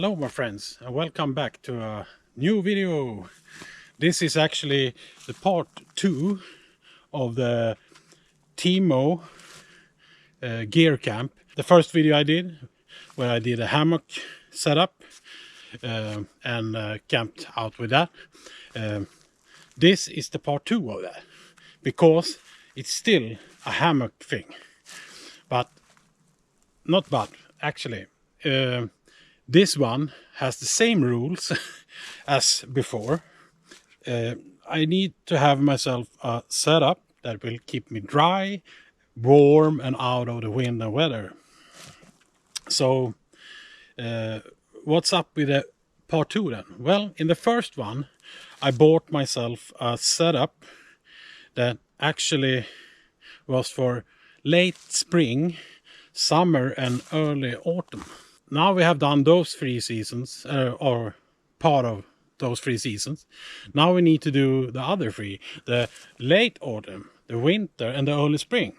Hello my friends, and welcome back to a new video. This is actually the part 2 of the TEMU gear camp. The first video I did, where I did a hammock setup and camped out with that. This is the part 2 of that, because it's still a hammock thing. Actually. This one has the same rules as before. I need to have myself a setup that will keep me dry, warm and out of the wind and weather. So what's up with the part 2 then? Well, in the first one I bought myself a setup that actually was for late spring, summer and early autumn. Now we have done those 3 seasons, or part of those 3 seasons. Now we need to do the other 3, the late autumn, the winter and the early spring.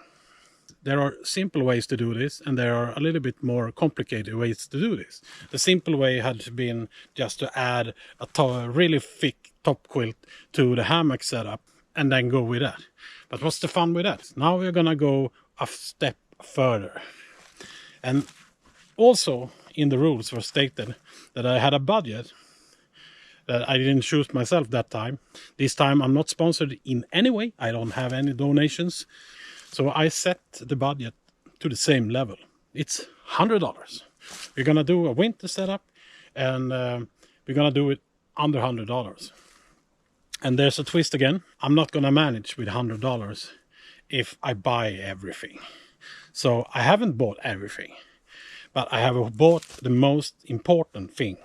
There are simple ways to do this, and there are a little bit more complicated ways to do this. The simple way had been just to add a really thick top quilt to the hammock setup and then go with that. But what's the fun with that? Now we're gonna go a step further. And also in the rules was stated that I had a budget that I didn't choose myself that time. This time I'm not sponsored in any way. I don't have any donations. So I set the budget to the same level. It's $100. We're gonna do a winter setup, and we're gonna do it under $100. And there's a twist again. I'm not gonna manage with $100 if I buy everything. So I haven't bought everything, but I have bought the most important thing.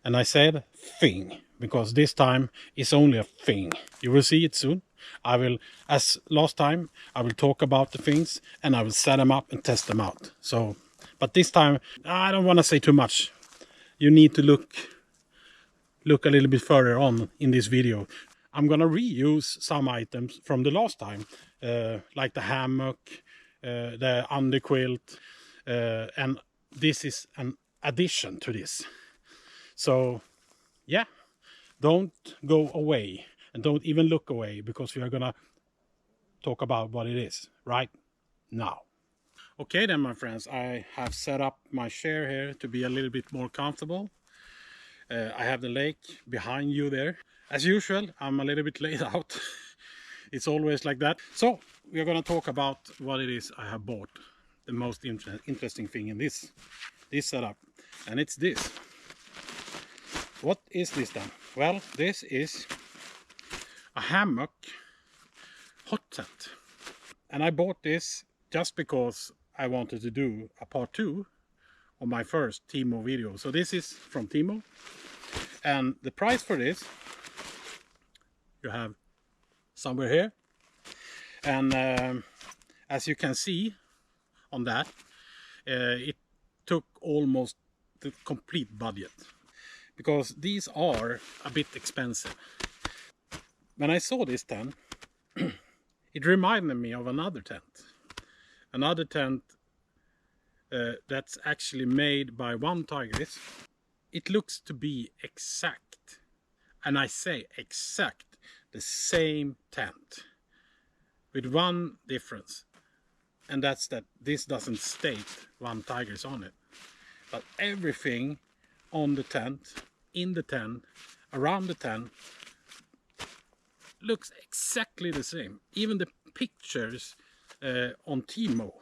And I said thing, because this time it's only a thing. You will see it soon. I will, as last time, I will talk about the things and I will set them up and test them out. So, but this time I don't want to say too much. You need to look a little bit further on in this video. I'm gonna reuse some items from the last time, like the hammock, the underquilt, and this is an addition to this. So yeah, don't go away and don't even look away, because we are gonna talk about what it is right now. Okay then my friends, I have set up my chair here to be a little bit more comfortable. I have the lake behind you there. As usual, I'm a little bit laid out. It's always like that. So we are gonna talk about what it is I have bought. The most interesting thing in this setup, and it's this. What is this then? Well, this is a Hammock Hot Tent, and I bought this just because I wanted to do a part 2 of my first TEMU video. So this is from TEMU, and the price for this you have somewhere here, and as you can see on that, it took almost the complete budget, because these are a bit expensive. When I saw this tent, it reminded me of another tent that's actually made by One Tigris. It looks to be exact, and I say exact, the same tent, with one difference. And that's that this doesn't state One Tigris on it. But everything on the tent, in the tent, around the tent, looks exactly the same. Even the pictures on TEMU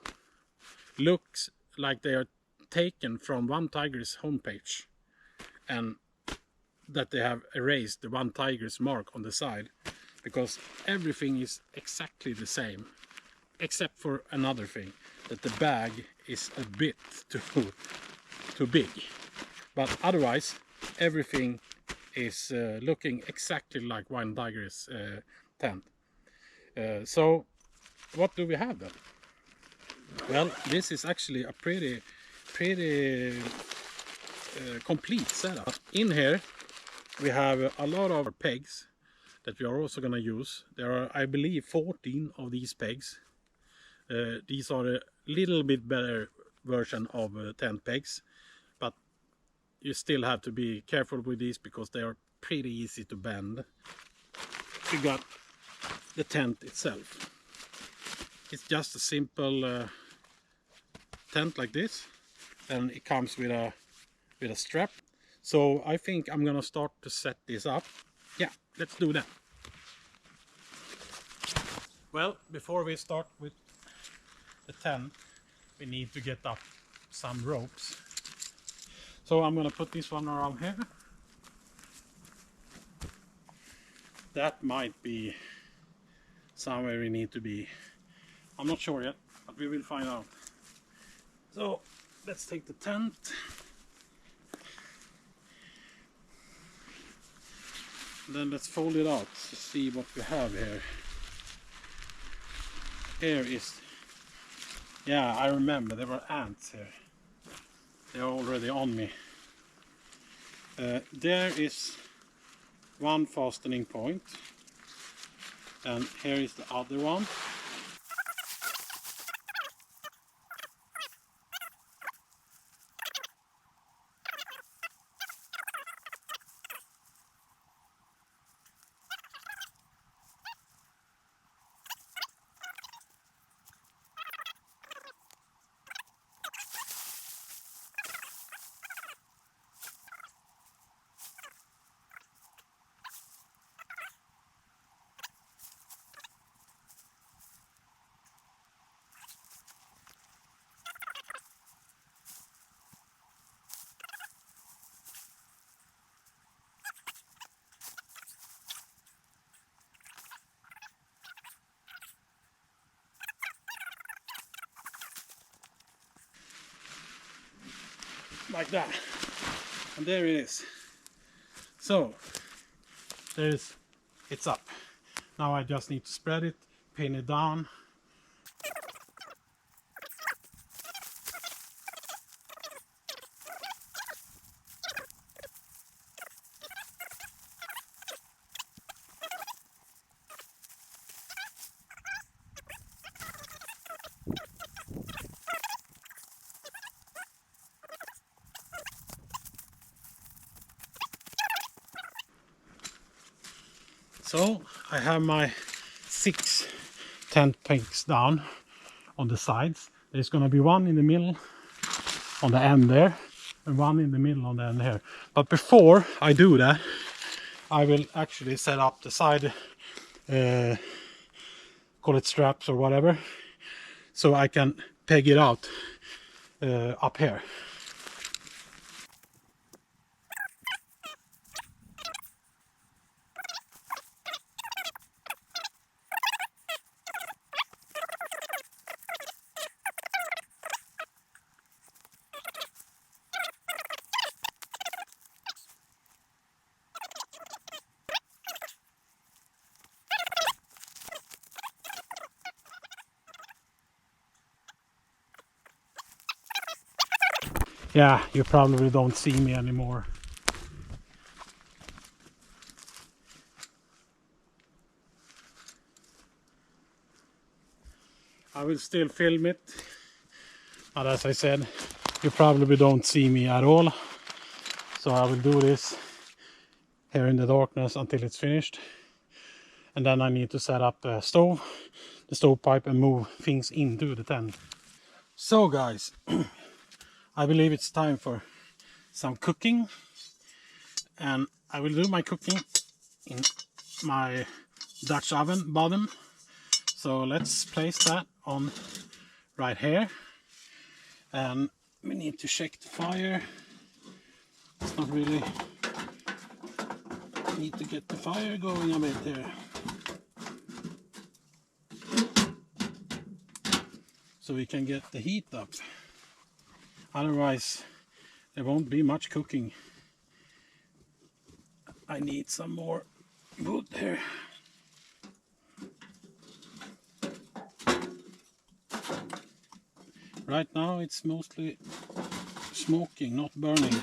looks like they are taken from One Tigris homepage, and that they have erased the One Tigris mark on the side, because everything is exactly the same. Except for another thing, that the bag is a bit too big. But otherwise, everything is looking exactly like One Tigris tent. So what do we have then? Well, this is actually a pretty complete setup. In here we have a lot of pegs that we are also going to use. There are, I believe, 14 of these pegs. These are a little bit better version of tent pegs, but you still have to be careful with these because they are pretty easy to bend. You got the tent itself. It's just a simple tent like this, and it comes with a strap. So I think I'm gonna start to set this up. Yeah, let's do that. Well, before we start with the tent, we need to get up some ropes. So I'm gonna put this one around here. That might be somewhere we need to be. I'm not sure yet, but we will find out. So let's take the tent. Then let's fold it out to see what we have here. Here is, yeah, I remember there were ants here. They're already on me. There is one fastening point, and here is the other one. Like that, and there it is. So it's up. Now I just need to spread it, pin it down. So I have my 6 tent pegs down on the sides. There's gonna be one in the middle on the end there, and one in the middle on the end here. But before I do that, I will actually set up the side, call it straps or whatever, so I can peg it out up here. Yeah, you probably don't see me anymore. I will still film it, but as I said, you probably don't see me at all. So I will do this here in the darkness until it's finished. And then I need to set up the stovepipe, and move things into the tent. So guys, I believe it's time for some cooking, and I will do my cooking in my Dutch oven bottom. So let's place that on right here, and we need to check the fire. It's not really, need to get the fire going a bit here, so we can get the heat up. Otherwise there won't be much cooking. I need some more wood here. Right now it's mostly smoking, not burning.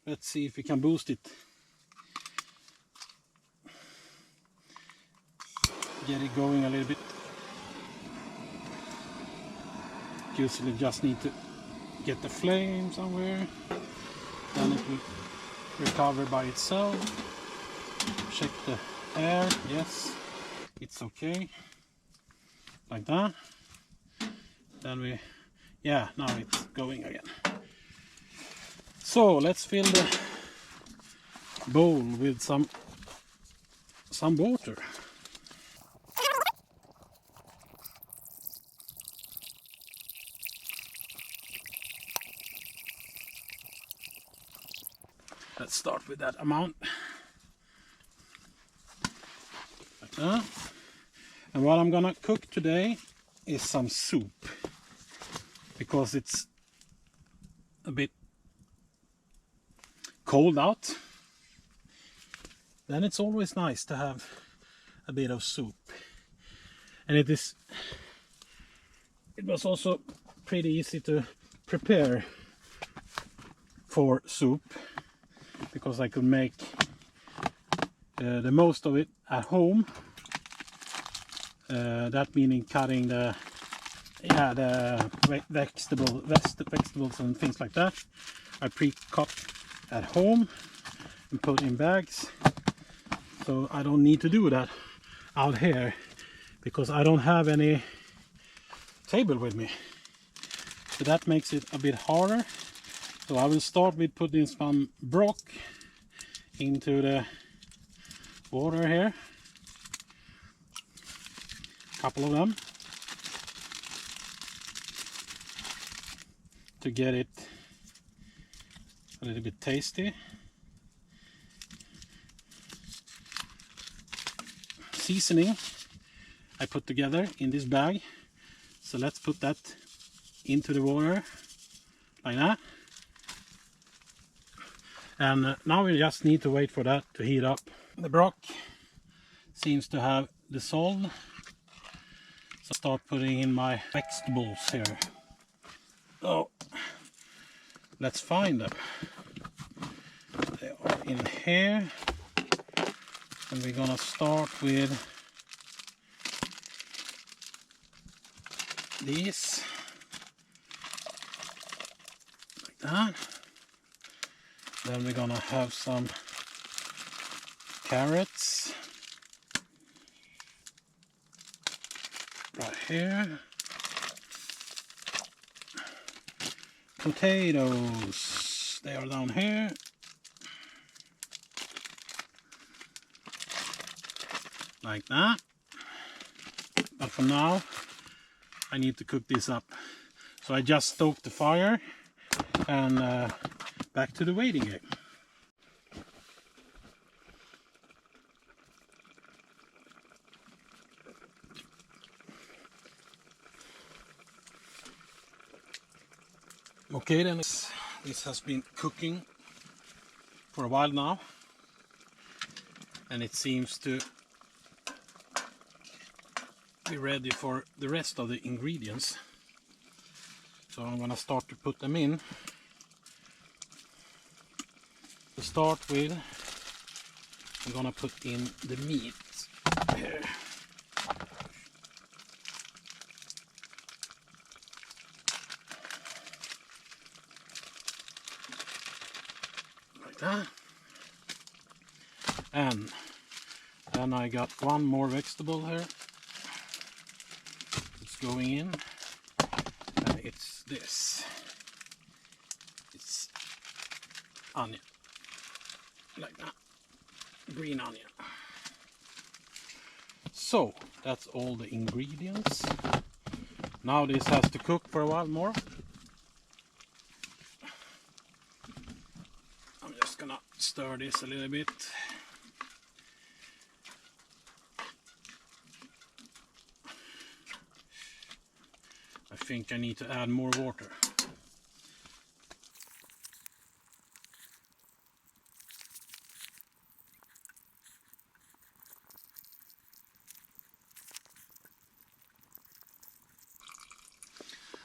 Let's see if we can boost it. Get it going a little bit. Usually just need to get the flame somewhere. then it will recover by itself. Check the air, yes, it's okay, like that. Then we, yeah, now it's going again. So let's fill the bowl with some water. Let's start with that amount. Like that. And what I'm gonna cook today is some soup, because it's a bit cold out. Then it's always nice to have a bit of soup. And it was also pretty easy to prepare for soup, because I could make the most of it at home. That meaning cutting the vegetables and things like that. I pre-cut at home and put in bags, so I don't need to do that out here, because I don't have any table with me. So that makes it a bit harder. So I will start with putting some broth into the water here. A couple of them, to get it a little bit tasty. Seasoning I put together in this bag. So let's put that into the water like that. And now we just need to wait for that to heat up. The broth seems to have dissolved. So start putting in my vegetables here. Oh, let's find them. They are in here. And we're gonna start with these. Like that. Then we're gonna have some carrots right here. Potatoes, they are down here. Like that. But for now, I need to cook this up. So I just stoked the fire and back to the waiting game. Okay, then this has been cooking for a while now, and it seems to be ready for the rest of the ingredients. So I'm gonna start to put them in. To start with, I'm gonna put in the meat here. Like that. And then I got one more vegetable here. It's going in. And it's this. It's onion. Like that. Green onion. So that's all the ingredients. Now this has to cook for a while more. I'm just gonna stir this a little bit. I think I need to add more water.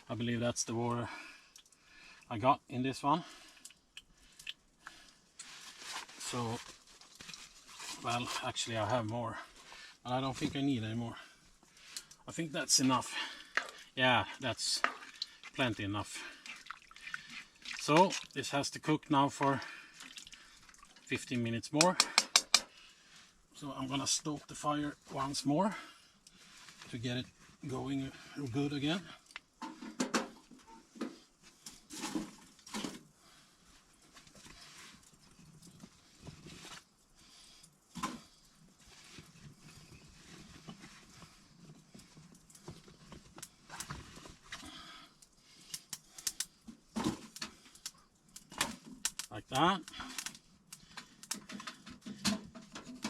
I believe that's the water I got in this one. So, well, actually I have more, but I don't think I need any more. I think that's enough. Yeah, that's plenty enough. So this has to cook now for 15 minutes more. So I'm gonna stoke the fire once more to get it going good again. Like that.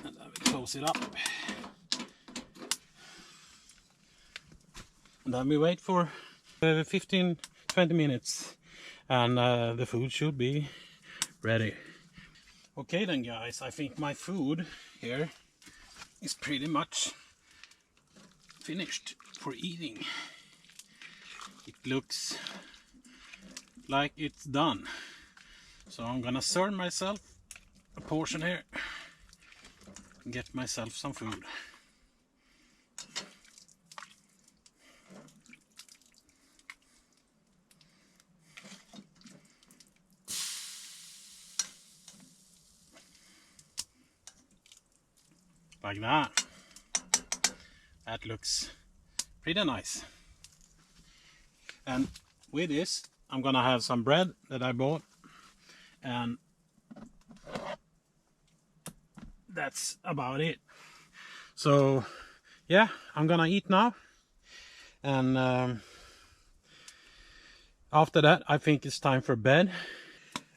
And then we close it up. And then we wait for 15-20 minutes and the food should be ready. Okay then guys, I think my food here is pretty much finished for eating. It looks like it's done. So I'm gonna serve myself a portion here and get myself some food. Like that. That looks pretty nice. And with this, I'm gonna have some bread that I bought, and that's about it. So yeah, I'm gonna eat now, and after that I think it's time for bed.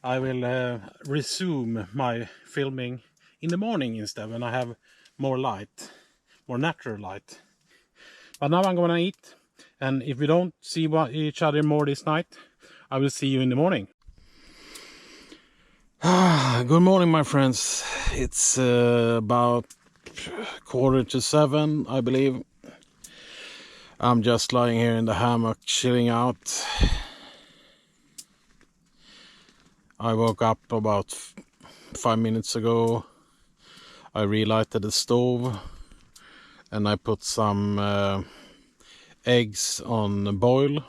I will resume my filming in the morning instead, when I have more light, more natural light. But now I'm gonna eat, and if we don't see each other more this night, I will see you in the morning. Good morning, my friends. It's about 6:45, I believe. I'm just lying here in the hammock, chilling out. I woke up about 5 minutes ago. I relighted the stove and I put some eggs on boil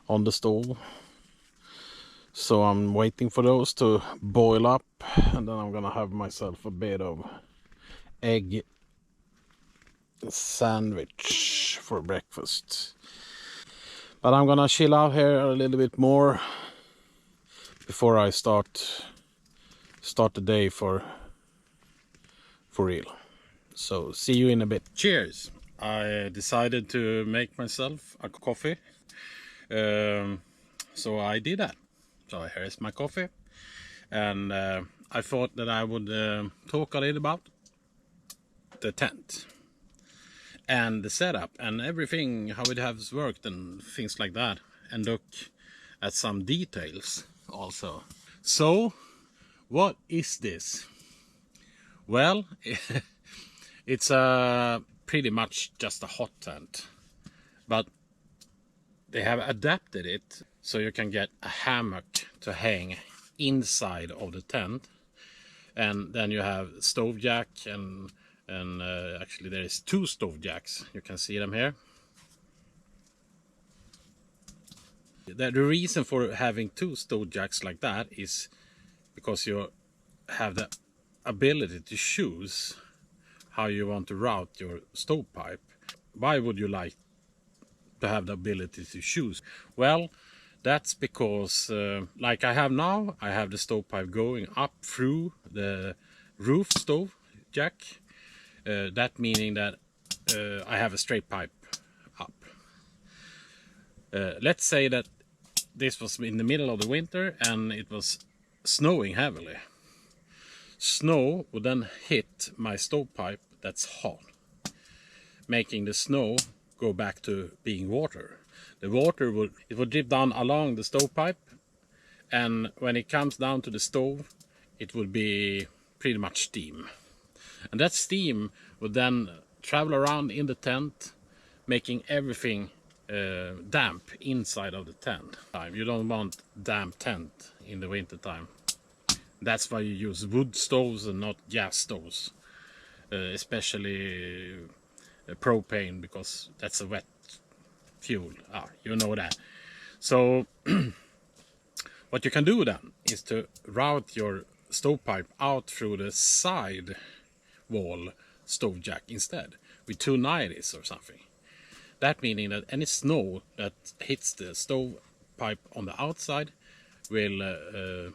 on the stove. So I'm waiting for those to boil up, and then I'm gonna have myself a bit of egg sandwich for breakfast. But I'm gonna chill out here a little bit more before I start the day for real. So see you in a bit. Cheers. I decided to make myself a coffee, so I did that. So here's my coffee, and I thought that I would talk a little about the tent and the setup and everything, how it has worked and things like that, and look at some details also. So what is this? Well, it's pretty much just a hot tent, but they have adapted it so you can get a hammock to hang inside of the tent, and then you have stove jack, and actually there is 2 stove jacks. You can see them here. The reason for having 2 stove jacks like that is because you have the ability to choose how you want to route your stovepipe. Why would you like to have the ability to choose? Well, that's because like I have now, I have the stovepipe going up through the roof stove jack. That meaning that I have a straight pipe up. Let's say that this was in the middle of the winter and it was snowing heavily. Snow would then hit my stovepipe that's hot, making the snow go back to being water. The water would drip down along the stovepipe, and when it comes down to the stove, it would be pretty much steam. And that steam would then travel around in the tent, making everything damp inside of the tent. You don't want damp tent in the winter time. That's why you use wood stoves and not gas stoves, especially propane, because that's a wet fuel. You know that. So What you can do then is to route your stovepipe out through the side wall stove jack instead with 290s or something. That meaning that any snow that hits the stovepipe on the outside will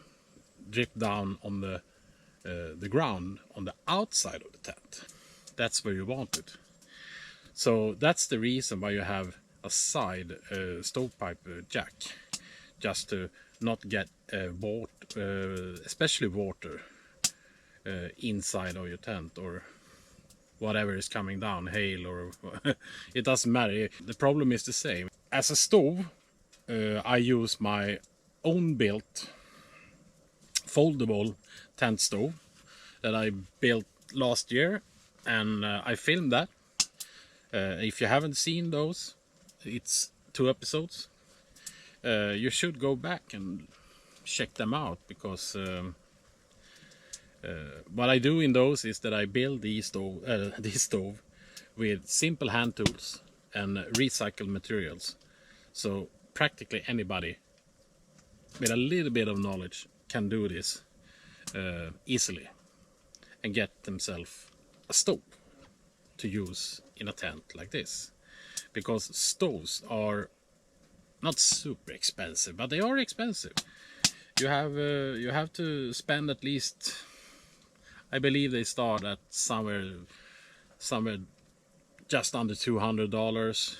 drip down on the ground on the outside of the tent. That's where you want it. So that's the reason why you have a side stovepipe jack, just to not get especially water inside of your tent, or whatever is coming down, hail or it doesn't matter. The problem is the same. As a stove, I use my own built foldable tent stove that I built last year, and I filmed that. If you haven't seen those, it's 2 episodes. You should go back and check them out, because what I do in those is that I build this stove with simple hand tools and recycled materials. So practically anybody with a little bit of knowledge can do this easily and get themselves a stove to use in a tent like this. Because stoves are not super expensive, but they are expensive. You have to spend at least, I believe they start at somewhere just under $200,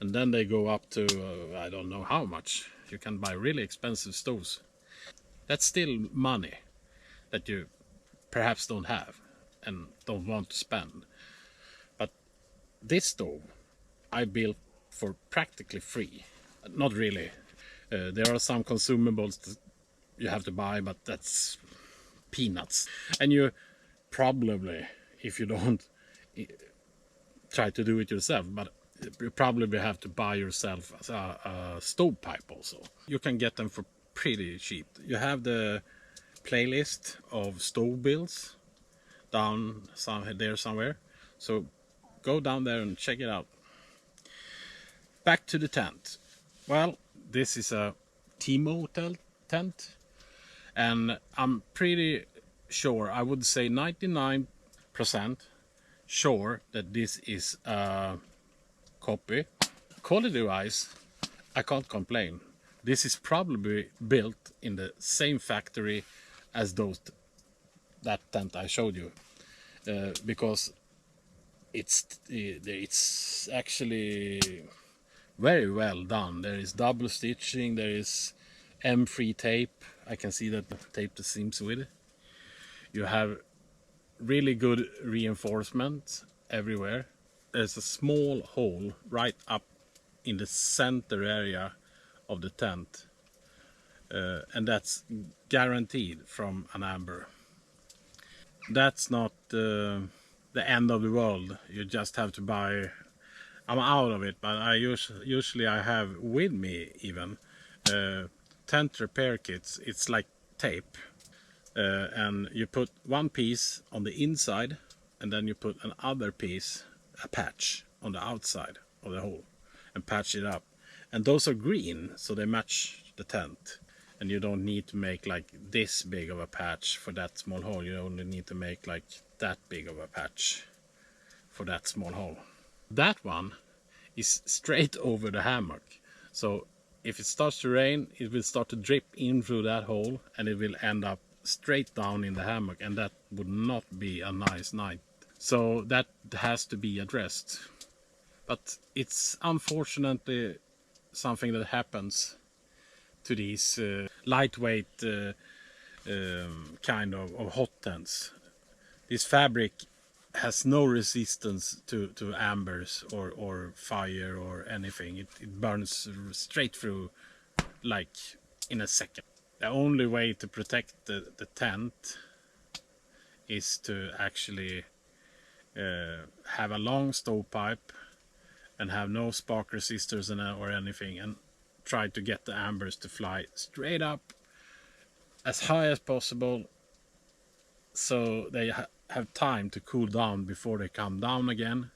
and then they go up to I don't know how much. You can buy really expensive stoves. That's still money that you perhaps don't have and don't want to spend. But this stove I built for practically free. Not really. There are some consumables that you have to buy, but that's peanuts. And you probably, if you don't try to do it yourself, but you probably have to buy yourself a stovepipe also. You can get them for pretty cheap. You have the playlist of stove builds down there somewhere, so go down there and check it out. Back to the tent. Well, this is a TEMU tent, and I'm pretty sure, I would say 99% sure, that this is a copy. Quality wise, I can't complain. This is probably built in the same factory as that tent I showed you, because it's actually very well done. There is double stitching, there is M3 tape. I can see that the tape the seams with it. You have really good reinforcement everywhere. There's a small hole right up in the center area of the tent, and that's guaranteed from an amber. That's not the end of the world. You just have to buy. I'm out of it, but I usually I have with me even tent repair kits. It's like tape, and you put one piece on the inside, and then you put another piece, a patch, on the outside of the hole, and patch it up. And those are green, so they match the tent. And you don't need to make like this big of a patch for that small hole. You only need to make like that big of a patch for that small hole. That one is straight over the hammock. So if it starts to rain, it will start to drip in through that hole, and it will end up straight down in the hammock, and that would not be a nice night. So that has to be addressed. But it's unfortunately something that happens to these lightweight kind of hot tents. This fabric has no resistance to ambers or fire or anything. It burns straight through like in a second. The only way to protect the tent is to actually have a long stovepipe and have no spark resistors or anything, and try to get the ambers to fly straight up as high as possible, so they have time to cool down before they come down again.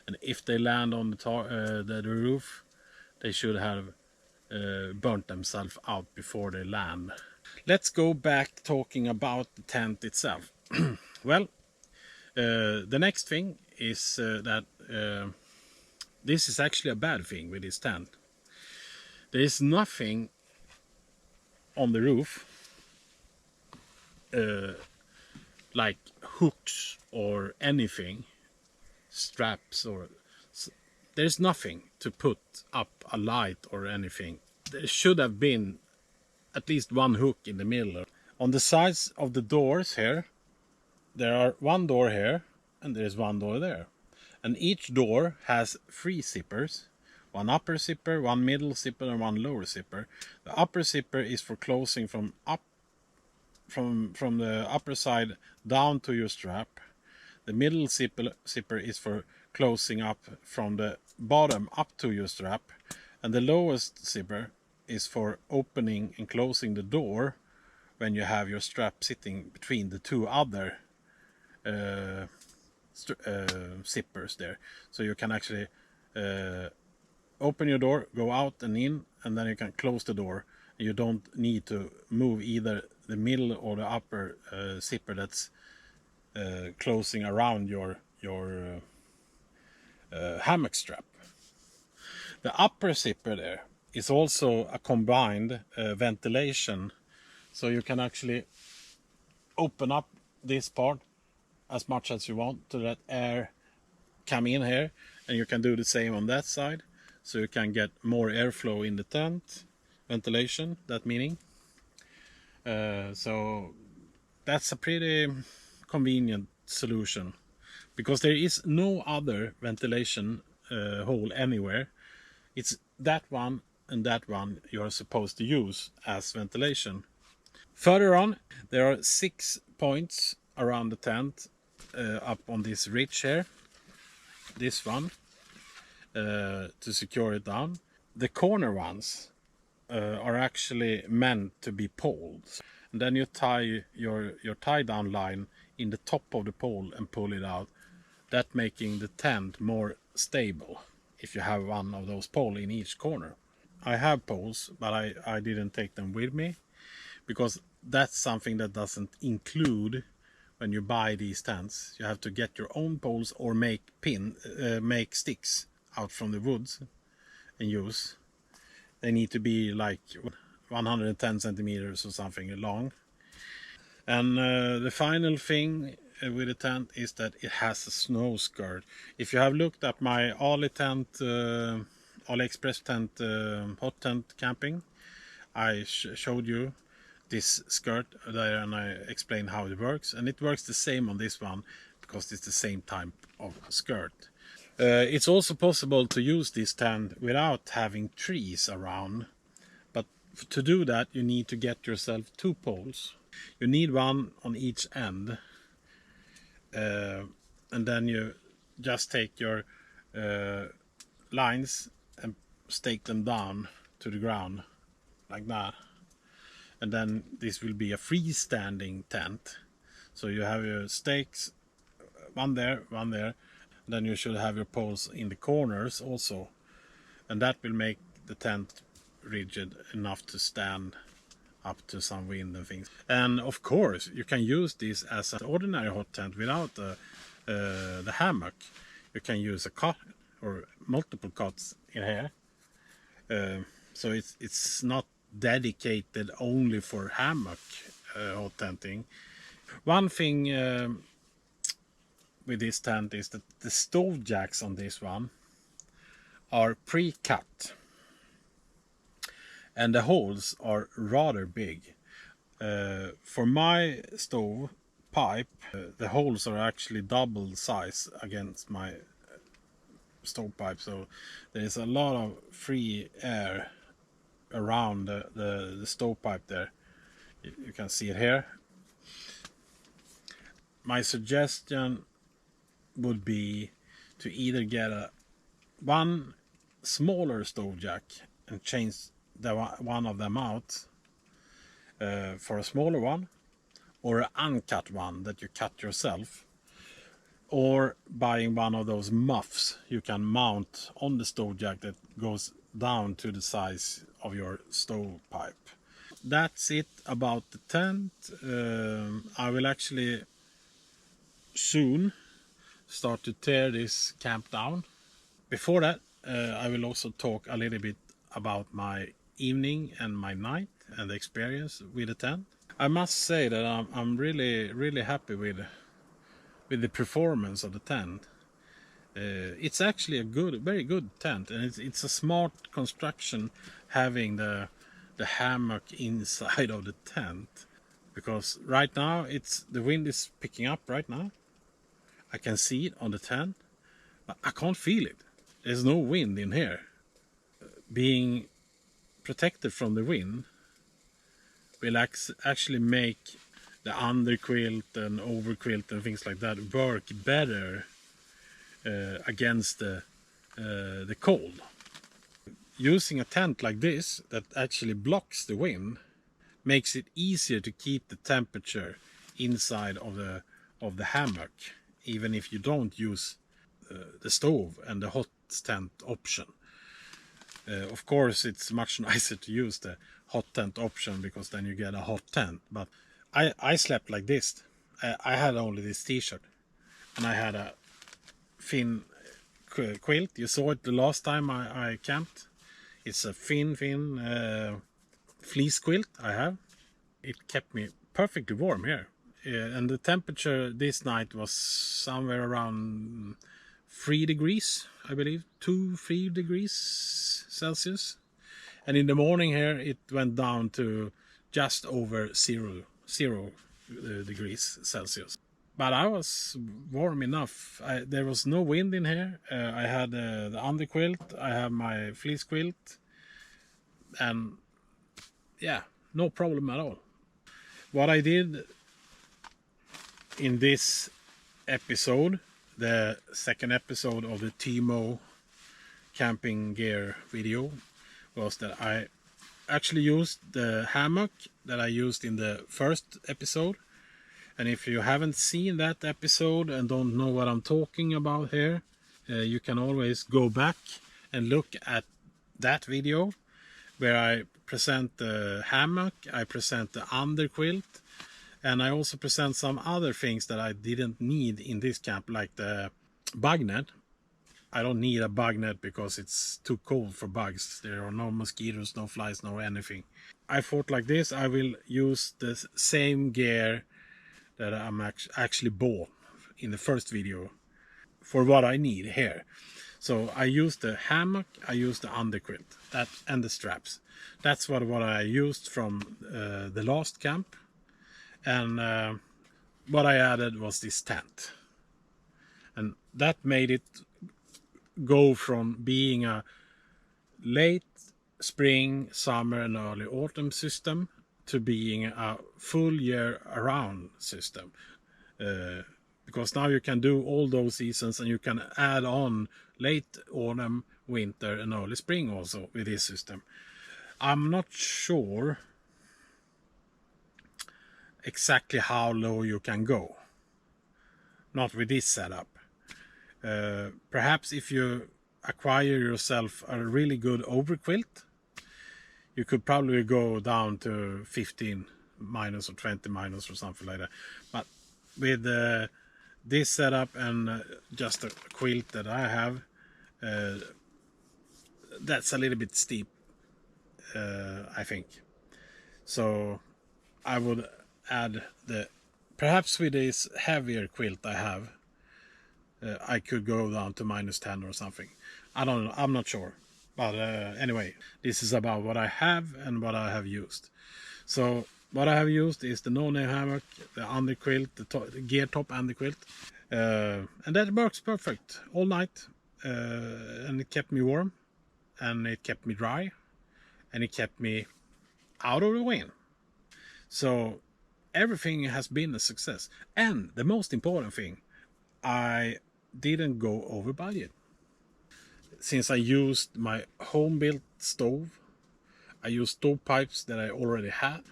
And if they land on the roof, they should have burnt themselves out before they land. Let's go back talking about the tent itself. Well, the next thing is that this is actually a bad thing with this tent. There is nothing on the roof like hooks or anything, straps, or there's nothing to put up a light or anything. There should have been at least one hook in the middle. On the sides of the doors here, there are one door here and there's one door there. And each door has 3 zippers. One upper zipper, one middle zipper, and one lower zipper. The upper zipper is for closing from the upper side down to your strap. The middle zipper is for closing up from the bottom up to your strap. And the lowest zipper is for opening and closing the door when you have your strap sitting between the 2 other zippers there. So you can actually open your door, go out and in, and then you can close the door. You don't need to move either the middle or the upper zipper that's closing around your hammock strap. The upper zipper there is also a combined ventilation, so you can actually open up this part as much as you want to let air come in here, and you can do the same on that side, so you can get more airflow in the tent. Ventilation, that meaning. So that's a pretty convenient solution, because there is no other ventilation hole anywhere. It's that one and that one you are supposed to use as ventilation. Further on, there are 6 points around the tent up on this ridge here. This one to secure it down. The corner ones are actually meant to be poles, and then you tie your tie down line in the top of the pole and pull it out, that making the tent more stable if you have one of those poles in each corner. I have poles, but I didn't take them with me, because that's something that doesn't include when you buy these tents. You have to get your own poles or make sticks out from the woods and use. They need to be like 110 centimeters or something long. And the final thing with the tent is that it has a snow skirt. If you have looked at my AliExpress tent, hot tent camping, I showed you this skirt there, and I explained how it works, and it works the same on this one because it's the same type of skirt. It's also possible to use this tent without having trees around, but to do that you need to get yourself 2 poles. You need one on each end, and then you just take your lines and stake them down to the ground like that, and then this will be a freestanding tent. So you have your stakes, one there, then you should have your poles in the corners also, and that will make the tent rigid enough to stand up to some wind and things. And of course you can use this as an ordinary hot tent without the hammock. You can use a cot or multiple cots in here, so it's not dedicated only for hammock hot tenting. One thing with this tent is that the stove jacks on this one are pre-cut, and the holes are rather big. For my stove pipe, the holes are actually double size against my stovepipe, so there is a lot of free air around the stovepipe there. You can see it here. My suggestion would be to either get one smaller stove jack and change one of them out for a smaller one, or an uncut one that you cut yourself, or buying one of those muffs you can mount on the stove jack that goes down to the size of your stovepipe. That's it about the tent. I will actually soon start to tear this camp down. Before that, I will also talk a little bit about my evening and my night and the experience with the tent. I must say that I'm really happy with the performance of the tent. It's actually a very good tent, and it's a smart construction having the hammock inside of the tent, because right now the wind is picking up right now. I can see it on the tent, but I can't feel it. There's no wind in here. Being protected from the wind will actually make the underquilt and overquilt and things like that work better against the cold. Using a tent like this that actually blocks the wind makes it easier to keep the temperature inside of the hammock, even if you don't use the stove and the hot tent option. Of course, it's much nicer to use the hot tent option, because then you get a hot tent. But I slept like this. I had only this t-shirt, and I had a thin quilt. You saw it the last time I camped. It's a thin fleece quilt I have. It kept me perfectly warm here. And the temperature this night was somewhere around 3 degrees, I believe, 2-3 degrees Celsius. And in the morning here it went down to just over zero degrees Celsius. But I was warm enough. There was no wind in here. I had the underquilt, I have my fleece quilt, and yeah, no problem at all. What I did in this episode, the second episode of the TEMU camping gear video, was that I actually used the hammock that I used in the first episode. And if you haven't seen that episode and don't know what I'm talking about here, you can always go back and look at that video where I present the hammock, I present the underquilt, and I also present some other things that I didn't need in this camp, like the bug net. I don't need a bug net because it's too cold for bugs. There are no mosquitoes, no flies, no anything. I thought like this, I will use the same gear that I'm actually bought in the first video for what I need here. So I used the hammock, I used the underquilt, and the straps. That's what I used from the last camp. And what I added was this tent. And that made it go from being a late spring, summer and early autumn system to being a full year around system, because now you can do all those seasons, and you can add on late autumn, winter and early spring also with this system. I'm not sure exactly how low you can go, not with this setup. Perhaps if you acquire yourself a really good overquilt, you could probably go down to 15 minus or 20 minus or something like that. But with this setup and just a quilt that I have, that's a little bit steep, I think. So I would add perhaps with this heavier quilt I have, I could go down to minus 10 or something. I don't know, I'm not sure. But anyway, this is about what I have and what I have used. So what I have used is the Noname Hammock, the underquilt, the Geertop underquilt. And that works perfect all night. And it kept me warm, and it kept me dry, and it kept me out of the wind. So everything has been a success. And the most important thing, I didn't go over budget. Since I used my home-built stove, I used stovepipes that I already had.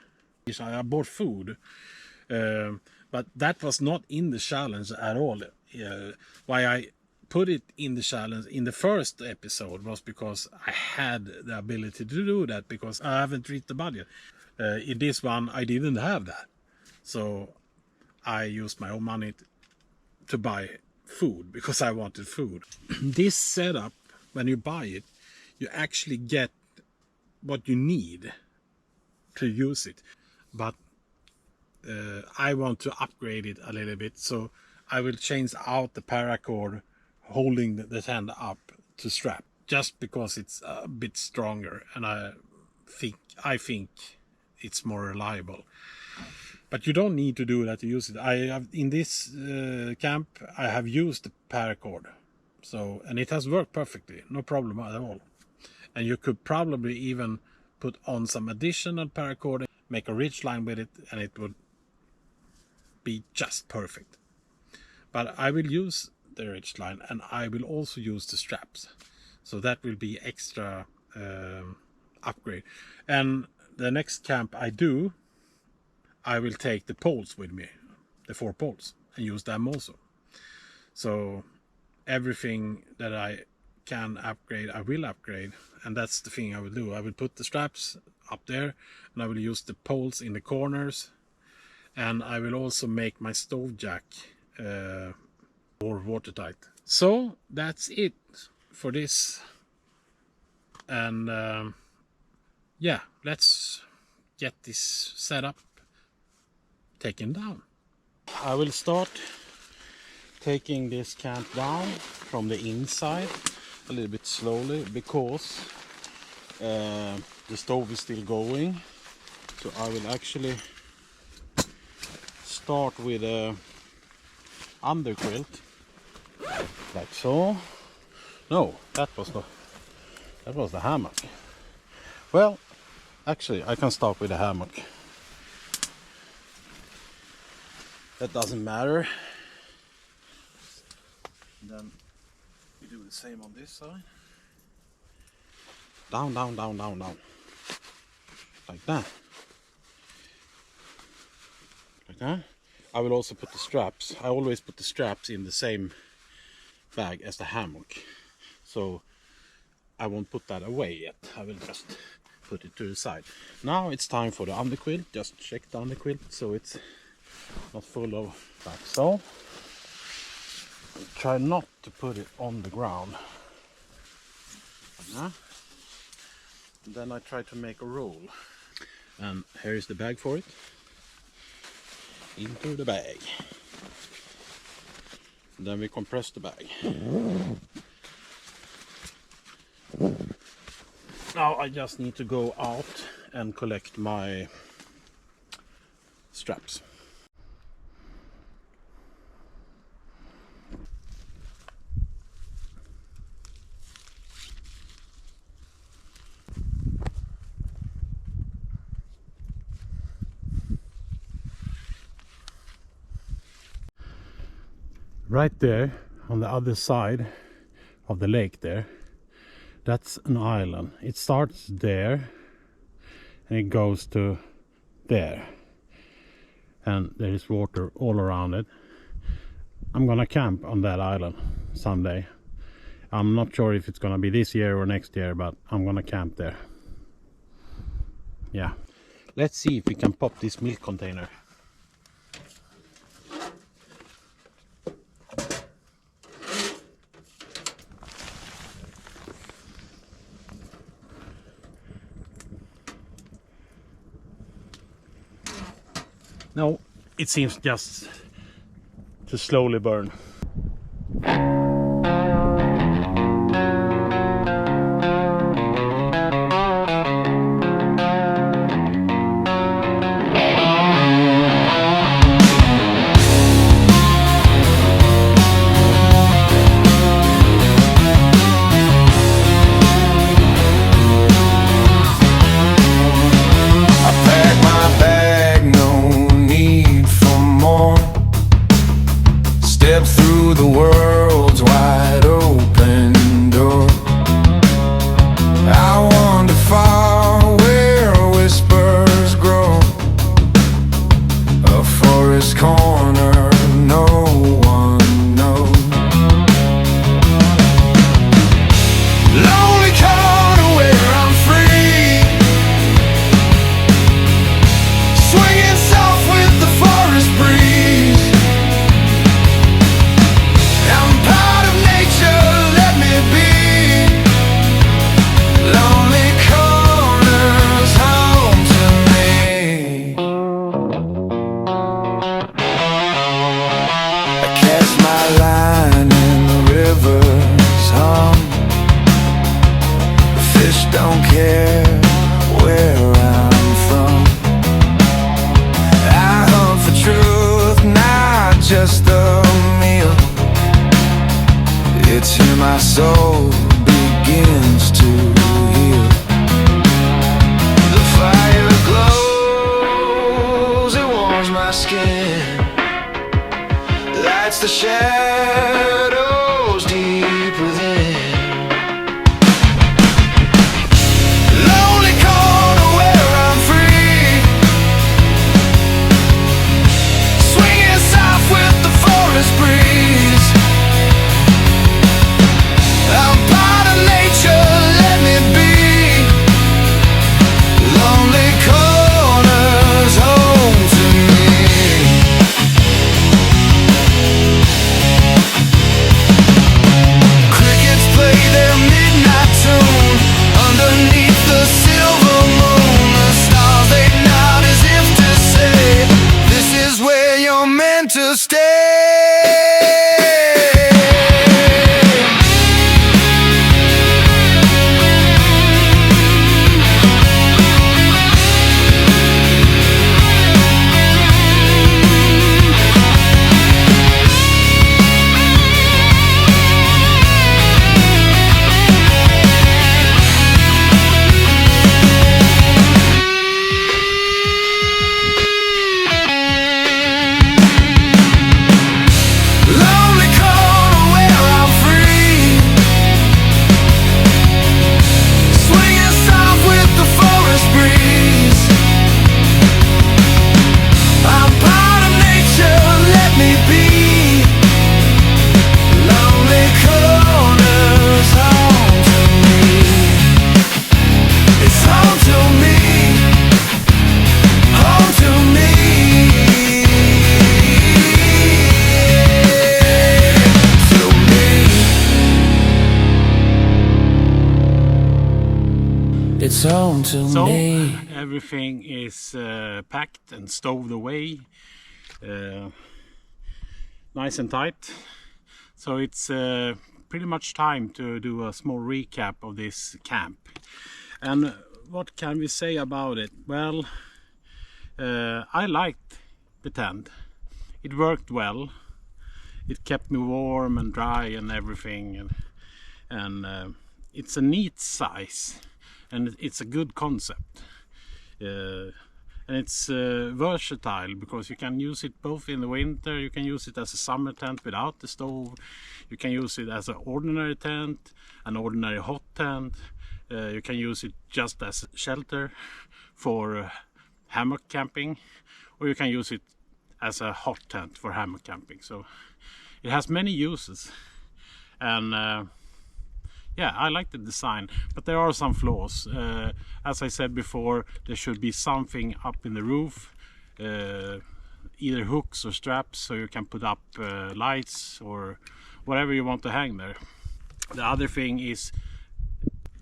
I bought food, but that was not in the challenge at all. Why I put it in the challenge in the first episode was because I had the ability to do that, because I haven't reached the budget. In this one I didn't have that, so I used my own money to buy food because I wanted food. This setup, when you buy it, you actually get what you need to use it, but I want to upgrade it a little bit, so I will change out the paracord holding the tent up to strap, just because it's a bit stronger and I think it's more reliable. But you don't need to do that to use it. I have in this camp I have used the paracord, and it has worked perfectly, no problem at all. And you could probably even put on some additional paracord, make a ridge line with it, and it would be just perfect. But I will use the ridge line, and I will also use the straps, so that will be extra upgrade. And the next camp I do, I will take the poles with me, the 4 poles, and use them also. So everything that I can upgrade, I will upgrade, and that's the thing I will do. I will put the straps up there, and I will use the poles in the corners, and I will also make my stove jack more watertight. So that's it for this, and yeah, let's get this setup taken down. I will start taking this camp down from the inside a little bit slowly, because the stove is still going. So I will actually start with a underquilt, like so. No, that was the hammock. Well, actually I can start with a hammock. That doesn't matter. And then we do the same on this side. Down, down, down, down, down. Like that. Like that. I will also put the straps. I always put the straps in the same bag as the hammock. So I won't put that away yet. I will just put it to the side. Now it's time for the underquilt. Just check the underquilt so it's not full of like so. Try not to put it on the ground. And then I try to make a roll. And here is the bag for it. Into the bag. And then we compress the bag. Now I just need to go out and collect my straps. Right there on the other side of the lake there, that's an island. It starts there and it goes to there, and there is water all around it. I'm gonna camp on that island someday. I'm not sure if it's gonna be this year or next year, but I'm gonna camp there. Yeah, let's see if we can pop this milk container. No, it seems just to slowly burn. Through the world's wide open door, I wander far where whispers grow, a forest corner no one knows. just a meal. It's here my soul begins to heal. The fire glows, it warms my skin, lights the shadows deep within. Lonely corner where I'm free, swinging soft with the forest breeze. I'm part of nature, let me be. Lonely corners home to me. Crickets play their midnight tune underneath the silver moon. The stars they nod as if to say, this is where you're meant to stay. Lonely corner where I'm free, swinging soft with the forest breeze. I'm part of nature, let me be. Lonely corners home to me. It's home to me, home to me. To me. It's home to So me. everything is packed and stowed away, nice and tight. So it's pretty much time to do a small recap of this camp. And what can we say about it? Well, I liked the tent. It worked well. It kept me warm and dry and everything, and it's a neat size, and it's a good concept. And it's versatile because you can use it both in the winter, you can use it as a summer tent without the stove, you can use it as an ordinary tent, an ordinary hot tent, you can use it just as a shelter for hammock camping, or you can use it as a hot tent for hammock camping. So it has many uses, and yeah, I like the design, but there are some flaws. As I said before, there should be something up in the roof, either hooks or straps, so you can put up lights or whatever you want to hang there. The other thing is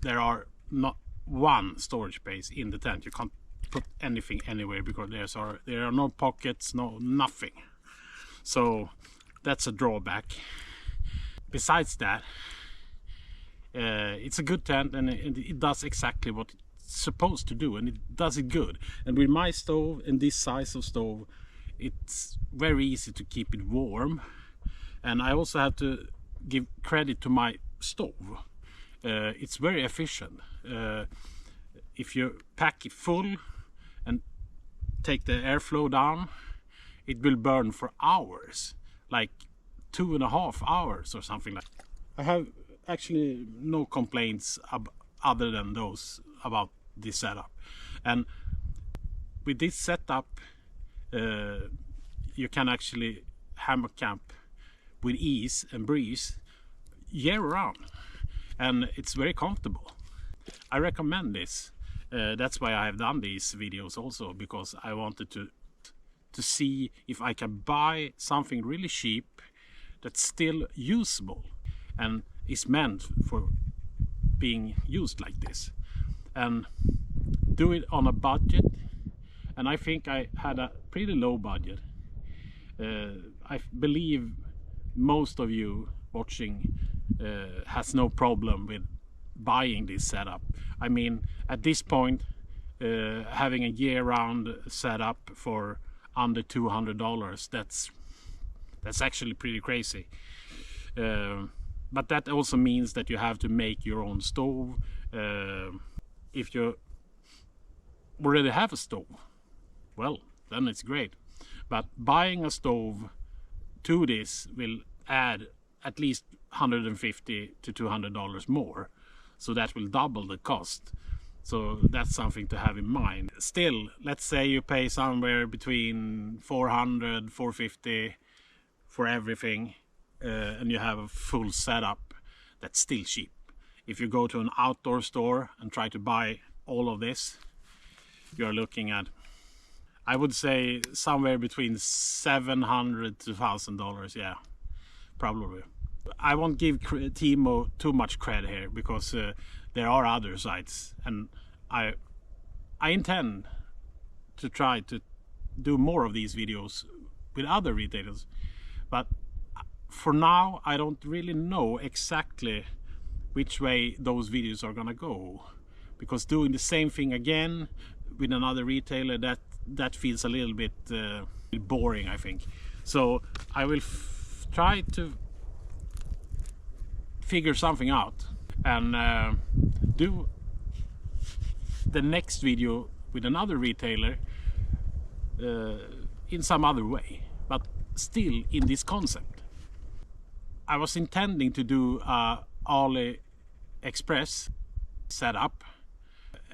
there are not one storage space in the tent. You can't put anything anywhere because there are no pockets, nothing. So that's a drawback. Besides that, it's a good tent, and it does exactly what it's supposed to do, and it does it good. And with my stove and this size of stove, it's very easy to keep it warm. And I also have to give credit to my stove. It's very efficient. If you pack it full and take the airflow down, it will burn for hours, like 2.5 hours or something like that. I have actually no complaints other than those about this setup. And with this setup, you can actually hammock camp with ease and breeze year round, and it's very comfortable. I recommend this. That's why I have done these videos also, because I wanted to see if I can buy something really cheap that's still usable and is meant for being used like this, and do it on a budget. And I think I had a pretty low budget. I believe most of you watching has no problem with buying this setup. I mean, at this point, having a year-round setup for under $200, that's That's actually pretty crazy. But that also means that you have to make your own stove. If you already have a stove, well, then it's great. But buying a stove to this will add at least $150 to $200 more. So that will double the cost. So that's something to have in mind. Still, let's say you pay somewhere between $400, $450 for everything, and you have a full setup. That's still cheap. If you go to an outdoor store and try to buy all of this, you're looking at, I would say, somewhere between $700 to $1,000. Yeah, probably. I won't give TEMU too much credit here, because there are other sites, and I intend to try to do more of these videos with other retailers. But for now, I don't really know exactly which way those videos are gonna go, because doing the same thing again with another retailer, that feels a little bit boring, I think. So I will try to figure something out and do the next video with another retailer in some other way, but still in this concept. I was intending to do a AliExpress setup,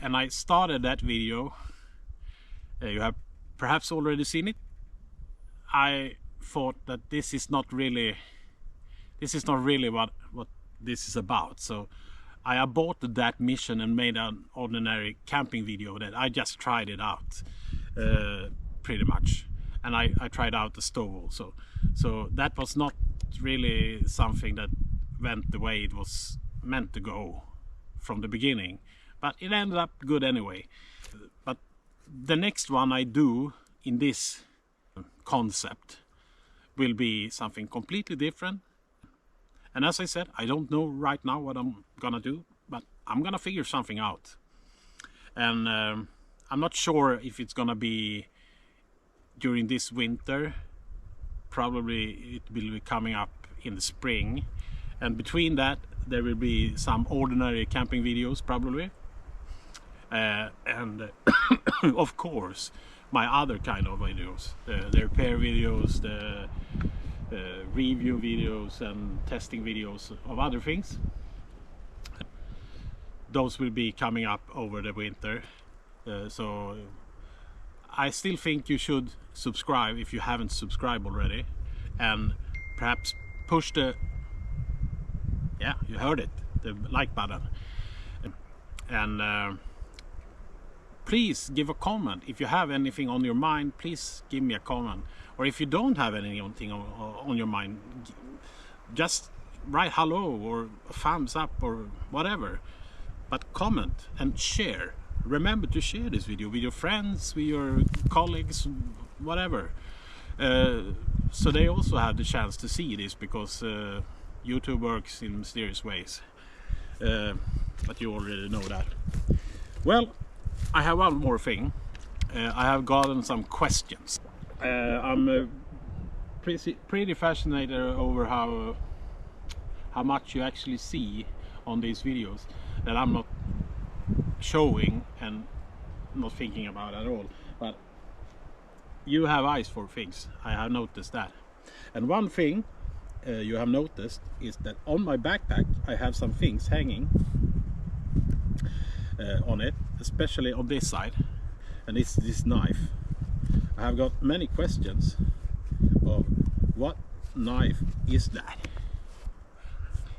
and I started that video. You have perhaps already seen it. I thought that this is not really what this is about, so I aborted that mission and made an ordinary camping video that I just tried it out, pretty much. And I tried out the stove also, so that was not really something that went the way it was meant to go from the beginning, but it ended up good anyway. But the next one I do in this concept will be something completely different. And as I said, I don't know right now what I'm gonna do, but I'm gonna figure something out. And I'm not sure if it's gonna be during this winter. Probably it will be coming up in the spring, and between that there will be some ordinary camping videos probably, and of course my other kind of videos, the repair videos, the review videos and testing videos of other things. Those will be coming up over the winter, so I still think you should subscribe if you haven't subscribed already, and perhaps push the, yeah, you heard it, the like button, and please give a comment. If you have anything on your mind, please give me a comment. Or if you don't have anything on your mind, just write hello or a thumbs up or whatever, but comment and share. Remember to share this video with your friends, with your colleagues, whatever, so they also have the chance to see this, because YouTube works in mysterious ways, but you already know that. Well, I have one more thing. I have gotten some questions. I'm pretty fascinated over how much you actually see on these videos that I'm not showing and not thinking about at all, but you have eyes for things. I have noticed that. And one thing you have noticed is that on my backpack I have some things hanging on it, especially on this side, and it's this knife. I have got many questions of what knife is that?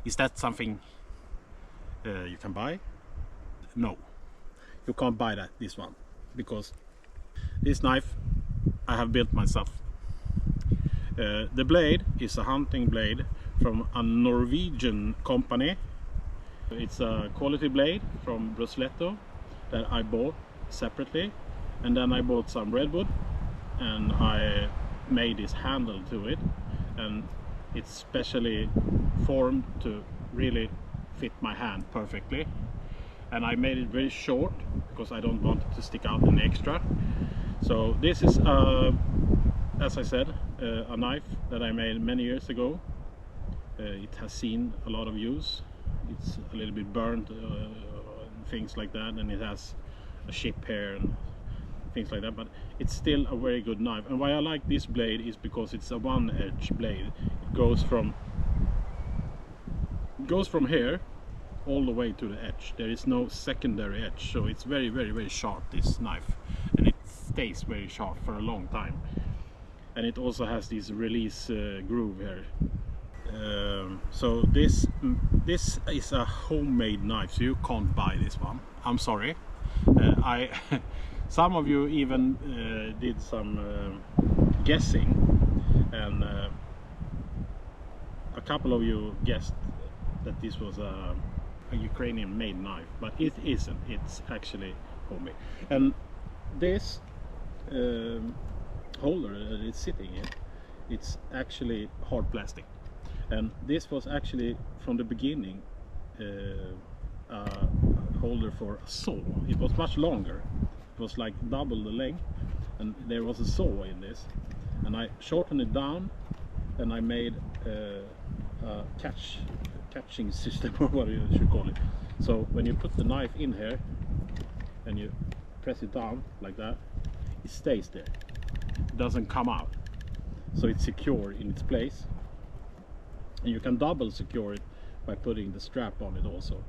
Is that something you can buy? No, you can't buy this one, because this knife I have built myself. The blade is a hunting blade from a Norwegian company. It's a quality blade from Brusletto that I bought separately, and then I bought some redwood and I made this handle to it, and it's specially formed to really fit my hand perfectly. And I made it very short because I don't want it to stick out any extra. So this is a as I said, a knife that I made many years ago. It has seen a lot of use. It's a little bit burnt and things like that, and it has a chip here and things like that, but it's still a very good knife. And why I like this blade is because it's a one-edge blade. It goes from here all the way to the edge. There is no secondary edge, so it's very, very, very sharp, this knife, and it stays very sharp for a long time. And it also has this release groove here. So this is a homemade knife, so you can't buy this one. I'm sorry. Some of you even did some guessing, and a couple of you guessed that this was a Ukrainian made knife, but it isn't. It's actually homemade. And this holder that it's sitting in, it's actually hard plastic. And this was actually from the beginning a holder for a saw. It was much longer. It was like double the length, and there was a saw in this. And I shortened it down, and I made a catching system, or what you should call it. So when you put the knife in here and you press it down like that, it stays there. It doesn't come out. So it's secure in its place. And you can double secure it by putting the strap on it also.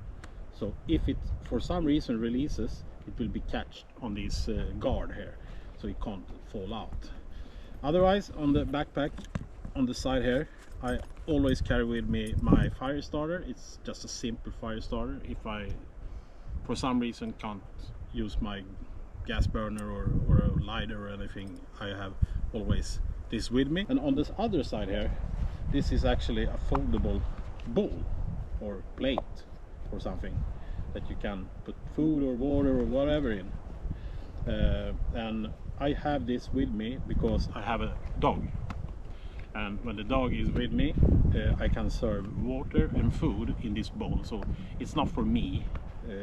So if it for some reason releases, it will be catched on this guard here, so it can't fall out. Otherwise, on the backpack on the side here, I always carry with me my fire starter. It's just a simple fire starter. If I for some reason can't use my gas burner or a lighter or anything, I have always this with me. And on this other side here, this is actually a foldable bowl or plate or something that you can put food or water or whatever in. And I have this with me because I have a dog. And when the dog is with me, I can serve water and food in this bowl. So it's not for me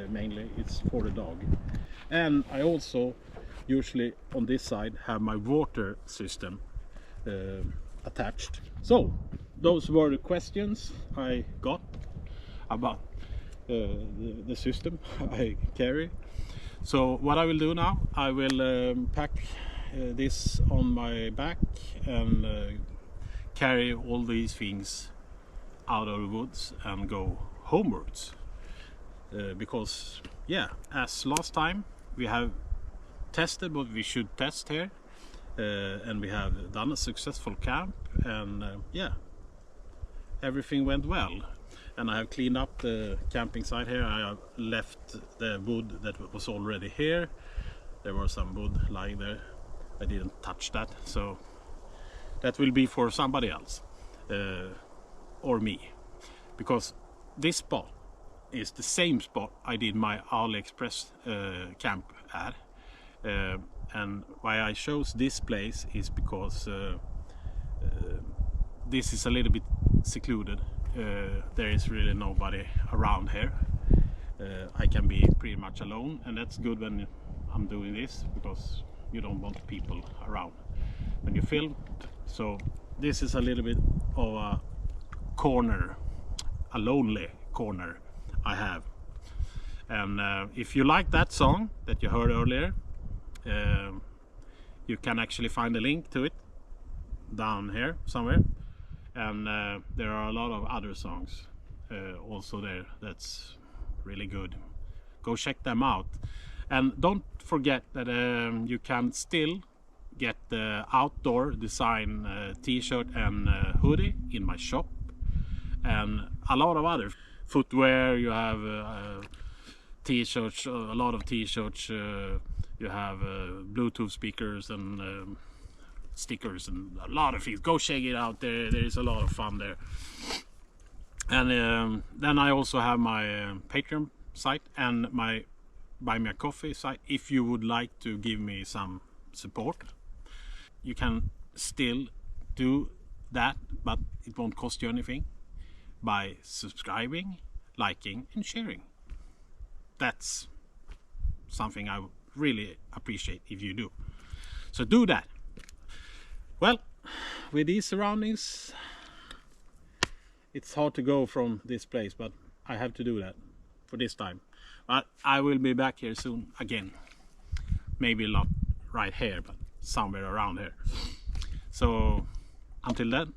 mainly, it's for the dog. And I also usually on this side have my water system attached. So those were the questions I got about the system I carry. So what I will do now, I will pack this on my back and carry all these things out of the woods and go homewards, because yeah, as last time we have tested what we should test here, and we have done a successful camp, and yeah, everything went well. And I have cleaned up the camping site here. I have left the wood that was already here. There was some wood lying there. I didn't touch that, so that will be for somebody else or me, because this spot is the same spot I did my AliExpress camp at. And why I chose this place is because this is a little bit secluded. There is really nobody around here. I can be pretty much alone, and that's good when I'm doing this, because you don't want people around when you film. So this is a little bit of a corner, a lonely corner I have. And if you like that song that you heard earlier, you can actually find a link to it down here somewhere. And there are a lot of other songs also there that's really good. Go check them out. And don't forget that you can still get the outdoor design t-shirt and hoodie in my shop, and a lot of other footwear. You have t-shirts, a lot of t-shirts. You have Bluetooth speakers and stickers and a lot of things. Go check it out. There is a lot of fun there. And then I also have my Patreon site and my Buy Me a Coffee site. If you would like to give me some support, you can still do that, but it won't cost you anything, by subscribing, liking and sharing. That's something I would really appreciate if you do. So do that. Well, with these surroundings, it's hard to go from this place, but I have to do that for this time. But I will be back here soon again. Maybe not right here, but somewhere around here. So until then,